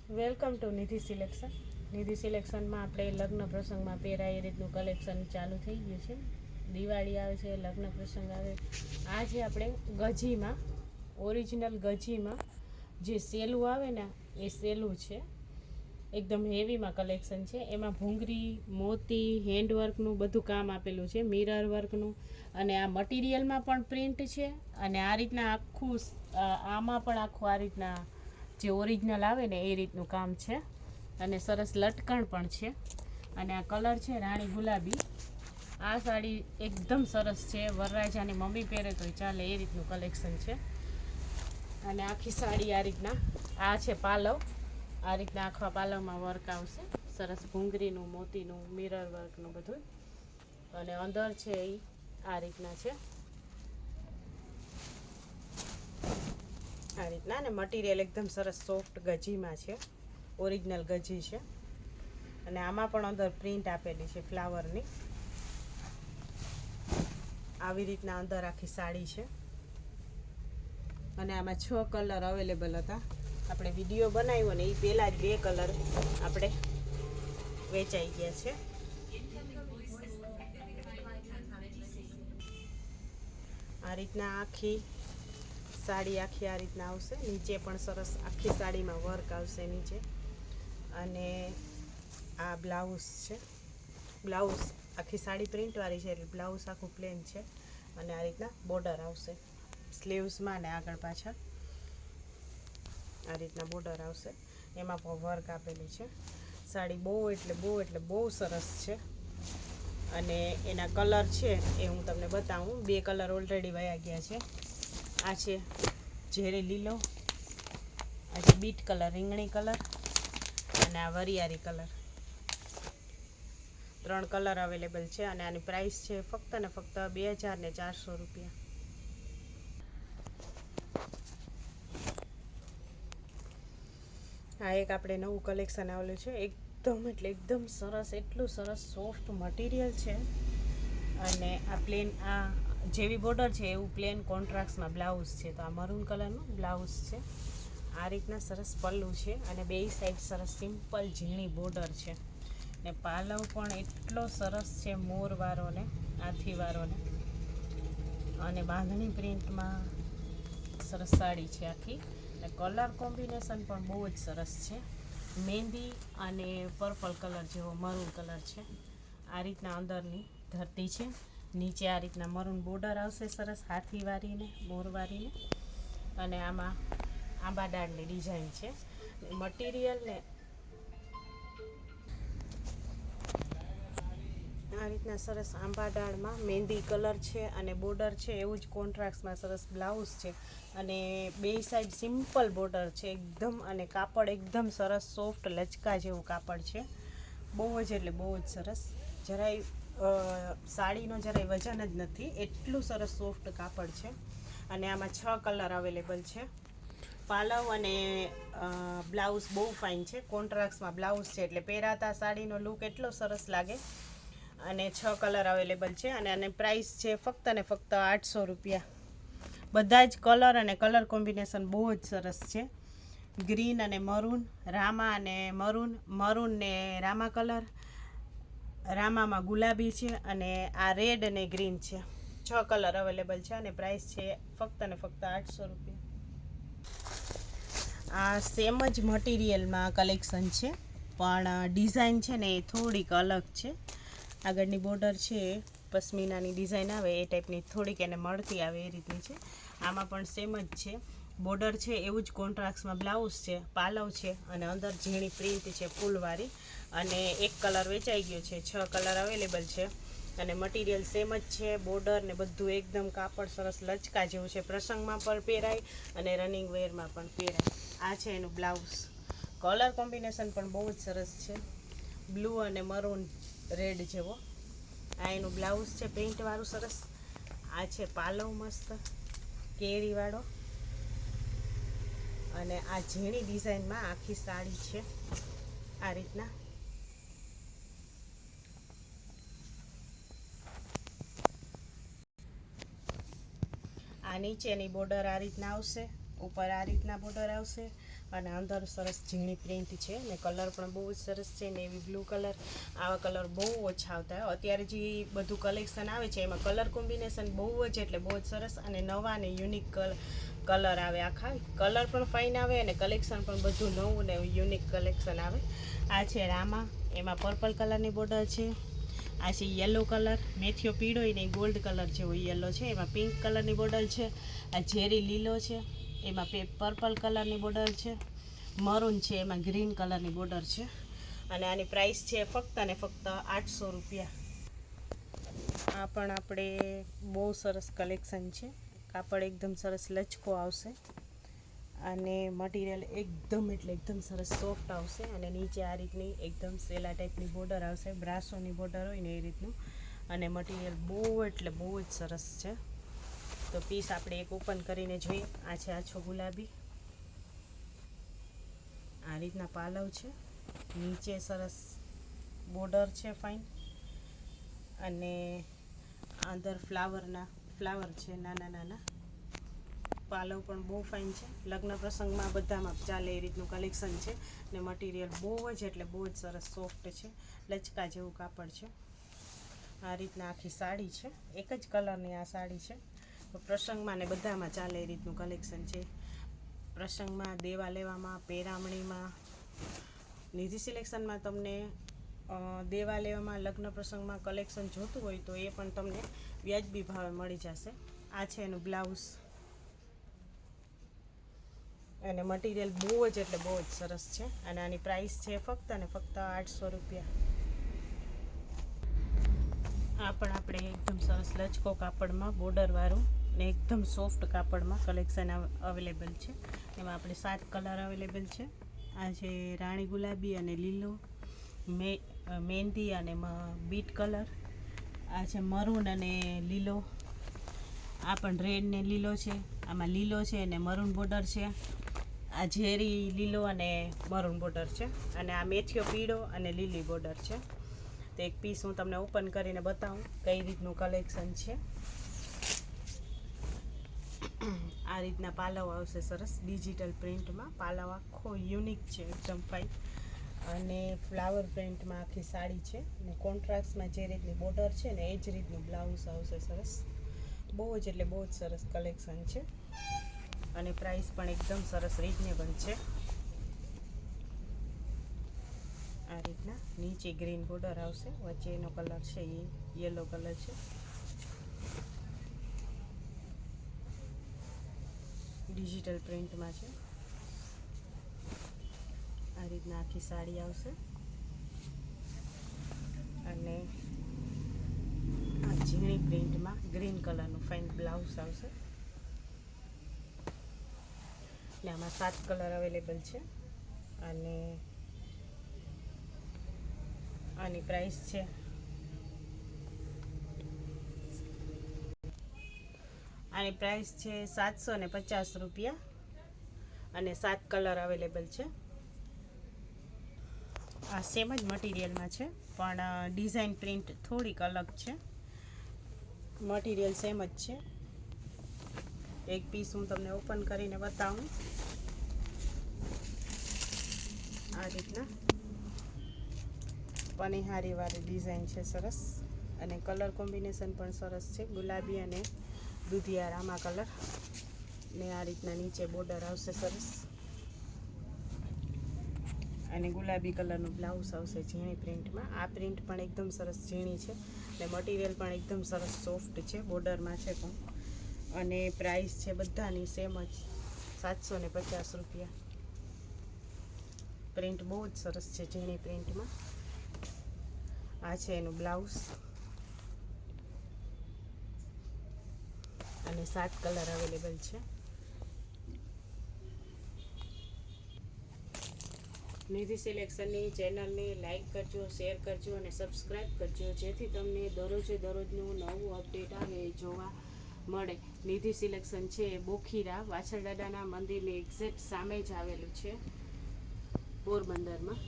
Welcome to Nidhi selection. Nidhi સિલેક્શનમાં આપણે લગ્ન પ્રસંગમાં પહેરાય એ રીતનું કલેક્શન ચાલુ થઈ ગયું છે. દિવાળી આવે છે, લગ્ન પ્રસંગ આવે. આજે આપણે ગજીમાં, ઓરિજિનલ ગજીમાં જે સેલું આવે ને એ સેલું છે. એકદમ હેવીમાં કલેક્શન છે. એમાં ભૂંગળી, મોતી, હેન્ડવર્કનું બધું કામ આપેલું છે, મિરર વર્કનું. અને આ મટીરિયલમાં પણ પ્રિન્ટ છે. અને આ રીતના આખું આમાં પણ આખું આ રીતના જે ઓરિજિનલ આવે ને એ રીતનું કામ છે. અને સરસ લટકણ પણ છે. અને આ કલર છે રાણી ગુલાબી. આ સાડી એકદમ સરસ છે, વરરાજાની મમ્મી પહેરે તો ચાલે એ રીતનું કલેક્શન છે. અને આખી સાડી આ રીતના, આ છે પાલવ. આ રીતના આખા પાલવમાં વર્ક આવશે, સરસ ભૂંગળીનું, મોતીનું, મિરર વર્કનું બધું. અને અંદર છે એ આ રીતના છે, આ રીતના. ને મટીરિયલ એકદમ સરસ સોફ્ટ ગજીમાં છે, ઓરિજિનલ ગજી છે. અને આમાં પણ અંદર પ્રિન્ટ આપેલી છે ફ્લાવરની. આવી રીતના અંદર આખી સાડી છે. અને આમાં 6 કલર અવેલેબલ હતા. આપણે વિડીયો બનાવ્યો ને એ પહેલાં જ 2 કલર આપણે વેચાઈ ગયા છે. આ રીતના આખી સાડી આ રીતના આવશે. નીચે પણ સરસ આખી સાડીમાં વર્ક આવશે નીચે. અને આ બ્લાઉઝ છે. બ્લાઉઝ આખી સાડી પ્રિન્ટવાળી છે એટલે બ્લાઉઝ આખું પ્લેન છે. અને આ રીતના બોર્ડર આવશે સ્લીવ્સમાં અને આગળ પાછળ આ રીતના બોર્ડર આવશે. એમાં પણ વર્ક આપેલું છે. સાડી બહુ સરસ છે. અને એના કલર છે એ હું તમને બતાવું. 2 કલર ઓલરેડી વયા ગયા છે. આ છે ઝેરી લીલો, આ છે બીટ કલર, રીંગણી કલર, અને આ વરિયાળી કલર. 3 કલર અવેલેબલ છે. અને આની પ્રાઇસ છે ફક્ત ને ફક્ત 2400 રૂપિયા. આ એક આપણે નવું કલેક્શન આવેલું છે. એકદમ સરસ, એટલું સરસ સોફ્ટ મટીરિયલ છે. અને આ પ્લેન, આ જેવી બોર્ડર છે એવું પ્લેન કોન્ટ્રાસ્ટમાં બ્લાઉઝ છે. તો આ મરૂન કલરનું બ્લાઉઝ છે. આ રીતના સરસ પલ્લું છે. અને બે સાઈડ સરસ સિમ્પલ ઝીણી બોર્ડર છે. ને પાલવ પણ એટલો સરસ છે, મોરવાળો ને હાથીવાળો ને. અને બાંધણી પ્રિન્ટમાં સરસ સાડી છે આખી. અને કલર કોમ્બિનેશન પણ બહુ જ સરસ છે. મહેંદી અને પર્પલ કલર જેવો મરૂન કલર છે. આ રીતના અંદરની ધરતી છે. નીચે આ રીતના મરૂન બોર્ડર આવશે સરસ હાથીવાળીને, મોરવાળીને. અને આમાં આંબા ડાળની ડિઝાઇન છે. મટીરિયલ ને આ રીતના સરસ આંબા ડાળમાં મહેંદી કલર છે. અને બોર્ડર છે એવું જ કોન્ટ્રાસ્ટમાં સરસ બ્લાઉઝ છે. અને બે સાઈડ સિમ્પલ બોર્ડર છે એકદમ. અને કાપડ એકદમ સરસ સોફ્ટ લચકા જેવું કાપડ છે. બહુ જ સરસ. જરાય સાડીનો જરાય વજન જ નથી, એટલું સરસ સોફ્ટ કાપડ છે. અને આમાં 6 કલર અવેલેબલ છે. પાલવ અને બ્લાઉઝ બહુ ફાઇન છે. કોન્ટ્રાસ્ટમાં બ્લાઉઝ છે એટલે પહેરાતા સાડીનો લુક એટલો સરસ લાગે. અને 6 કલર અવેલેબલ છે. અને આની પ્રાઇસ છે ફક્ત ને ફક્ત 800 રૂપિયા. બધા જ કલર અને કલર કોમ્બિનેશન બહુ જ સરસ છે. ગ્રીન અને મરૂન, રામા અને મરૂન ને રામા કલર, રામામાં ગુલાબી છે. અને આ રેડ અને ગ્રીન છે. 6 કલર અવેલેબલ છે. અને પ્રાઇસ છે ફક્ત ને ફક્ત 800 રૂપિયા. આ સેમ જ મટીરિયલમાં કલેક્શન છે, પણ ડિઝાઇન છે ને એ થોડીક અલગ છે. આગળની બોર્ડર છે પશ્મિનાની ડિઝાઇન આવે એ ટાઈપની, થોડીક એને મળતી આવે એ રીતની છે. આમાં પણ સેમ જ છે. બોર્ડર છે એવું જ કોન્ટ્રાસ્ટમાં બ્લાઉઝ છે, પાલવ છે. અને અંદર ઝીણી પ્રિન્ટ છે ફૂલવાળી. અને એક કલર વેચાઈ ગયો છે. 6 કલર અવેલેબલ છે. અને મટીરિયલ સેમ જ છે. બોર્ડર ને બધું એકદમ કાપડ સરસ લચકા જેવું છે. પ્રસંગમાં પણ પહેરાય અને રનિંગ વેરમાં પણ પહેરાય. આ છે એનું બ્લાઉઝ. કલર કોમ્બિનેશન પણ બહુ જ સરસ છે, બ્લુ અને મરૂન રેડ જેવો. આ એનું બ્લાઉઝ છે પ્રિન્ટવાળું સરસ. આ છે પાલવ મસ્ત કેરીવાળો. અને આ ઝીણી ડિઝાઇનમાં આખી સાડી છે આ રીતના. આ નીચેની બોર્ડર આ રીતના આવશે, ઉપર આ રીતના બોર્ડર આવશે. અને અંદર સરસ ઝીણી પ્રિન્ટ છે ને કલર પણ બહુ જ સરસ છે. નેવી બ્લુ કલર, આવા કલર બહુ ઓછા આવતા હોય. અત્યારે જે બધું કલેક્શન આવે છે એમાં કલર કોમ્બિનેશન બહુ જ એટલે બહુ જ સરસ અને નવા ને યુનિક કલર આવે. આખા કલર પણ ફાઇન આવે અને કલેક્શન પણ બધું નવું ને યુનિક કલેક્શન આવે. આ છે રામા, એમાં પર્પલ કલરની બોર્ડર છે. આ છે યલો કલર, મેથીઓ પીળો ને ગોલ્ડ કલર જેવો યલો છે, એમાં પિંક કલરની બોર્ડર છે. આ ઝેરી લીલો છે, એમાં પર્પલ કલરની બોર્ડર છે. મરૂન છે, એમાં ગ્રીન કલરની બોર્ડર છે. અને આની પ્રાઇસ છે ફક્ત અને ફક્ત 800 રૂપિયા. આ પણ આપણે બહુ સરસ કલેક્શન છે. કાપડ એકદમ સરસ લચકો આવશે અને મટીરિયલ એકદમ એટલે એકદમ સરસ સોફ્ટ આવશે. અને નીચે આ રીતની એકદમ સેલા ટાઈપની બોર્ડર આવશે, બ્રાસોની બોર્ડર હોય ને એ રીતનું. અને મટીરિયલ બહુ એટલે બહુ જ સરસ છે. તો પીસ આપણે એક ઓપન કરીને જોઈએ. આ છે આછો ગુલાબી, આ રીતના પાલવ છે, નીચે સરસ બોર્ડર છે ફાઇન અને અંદર ફ્લાવર છે નાના નાના. પાલવ પણ બહુ ફાઇન છે, લગ્ન પ્રસંગમાં બધામાં ચાલે એ રીતનું કલેક્શન છે. ને મટીરિયલ બહુ જ એટલે બહુ જ સરસ સોફ્ટ છે, લચકા જેવું કાપડ છે. આ રીતના આખી સાડી છે, એક જ કલરની આ સાડી છે. તો પ્રસંગમાં ને બધામાં ચાલે એ રીતનું કલેક્શન છે. પ્રસંગમાં, દેવા લેવામાં, પેરામણીમાં, નિધિ સિલેક્શનમાં તમને દેવા લેવામાં, લગ્ન પ્રસંગમાં કલેક્શન જોતું હોય તો એ પણ તમને વ્યાજબી ભાવે મળી જશે. આ છે એનું બ્લાઉઝ અને મટીરિયલ બહુ જ એટલે બહુ જ સરસ છે. અને આની પ્રાઇસ છે ફક્ત અને ફક્ત 800 રૂપિયા. આ પણ આપણે એકદમ સરસ લચકો કાપડમાં બોર્ડરવાળું ને એકદમ સોફ્ટ કાપડમાં કલેક્શન અવેલેબલ છે. એમાં આપણે 7 કલર અવેલેબલ છે. આ છે રાણી ગુલાબી અને લીલો, મહેંદી અને બીટ કલર. આ છે મરૂન અને લીલો. આ પણ રેડ ને લીલો છે, આમાં લીલો છે અને મરૂન બોર્ડર છે. આ ઝેરી લીલો અને મરૂન બોર્ડર છે. અને આ મેથીઓ પીળો અને લીલી બોર્ડર છે. તો એક પીસ હું તમને ઓપન કરીને બતાવું કઈ રીતનું કલેક્શન છે. આ રીતના પાલવ આવશે સરસ ડિજિટલ પ્રિન્ટમાં. પાલવ આખો યુનિક છે, એકદમ ફાઇન. અને ફ્લાવર પ્રિન્ટમાં આખી સાડી છે અને કોન્ટ્રાસ્ટમાં જે રીતની બોર્ડર છે ને એ જ રીતનું બ્લાઉઝ આવશે સરસ. બહુ જ એટલે બહુ જ સરસ કલેક્શન છે. અને પ્રાઇસ પણ એકદમ સરસ રીઝનેબલ છે. આ રીતના નીચે ગ્રીન બોર્ડર આવશે, વચ્ચે એનો કલર છે એ યલો કલર છે. ડિજિટલ પ્રિન્ટમાં છે. આ રીતના આખી સાડી આવશે અને આ ઝીણી પ્રિન્ટમાં ગ્રીન કલરનું ફાઇન બ્લાઉઝ આવશે. ને આમાં 7 કલર અવેલેબલ છે. અને આની પ્રાઇસ છે આની પ્રાઇસ છે 750 રૂપિયા અને 7 કલર અવેલેબલ છે. આ સેમ જ મટીરિયલમાં છે પણ ડિઝાઇન પ્રિન્ટ થોડીક અલગ છે. મટીરિયલ સેમ જ છે. એક પીસ હું તમને ઓપન કરીને બતાવું. આ રીતના પનિહારીવાળી ડિઝાઇન છે સરસ અને કલર કોમ્બિનેશન પણ સરસ છે, ગુલાબી અને દૂધિયા રામા કલર. ને આ રીતના નીચે બોર્ડર આવશે સરસ અને ગુલાબી કલરનું બ્લાઉઝ આવશે ઝીણી પ્રિન્ટમાં. આ પ્રિન્ટ પણ એકદમ સરસ ઝીણી છે અને મટીરિયલ પણ એકદમ સરસ સોફ્ટ છે, બોર્ડરમાં છે પણ. અને પ્રાઇસ છે બધાની સેમ જ 750 રૂપિયા. પ્રિન્ટ બહુ જ સરસ છે ઝીણી પ્રિન્ટમાં. આ છે એનું બ્લાઉઝ અને 7 કલર અવેલેબલ છે. નિધિ સિલેક્શનની ચેનલને લાઈક કરજો, શેર કરજો અને સબસ્ક્રાઈબ કરજો, જેથી તમને દરરોજે દરરોજનું નવું અપડેટ આવે એ જોવા મળે. નિધિ સિલેક્શન છે એ બોખીરા વાછરદાદાના મંદિરની એક્ઝેક્ટ સામે જ આવેલું છે પોરબંદરમાં.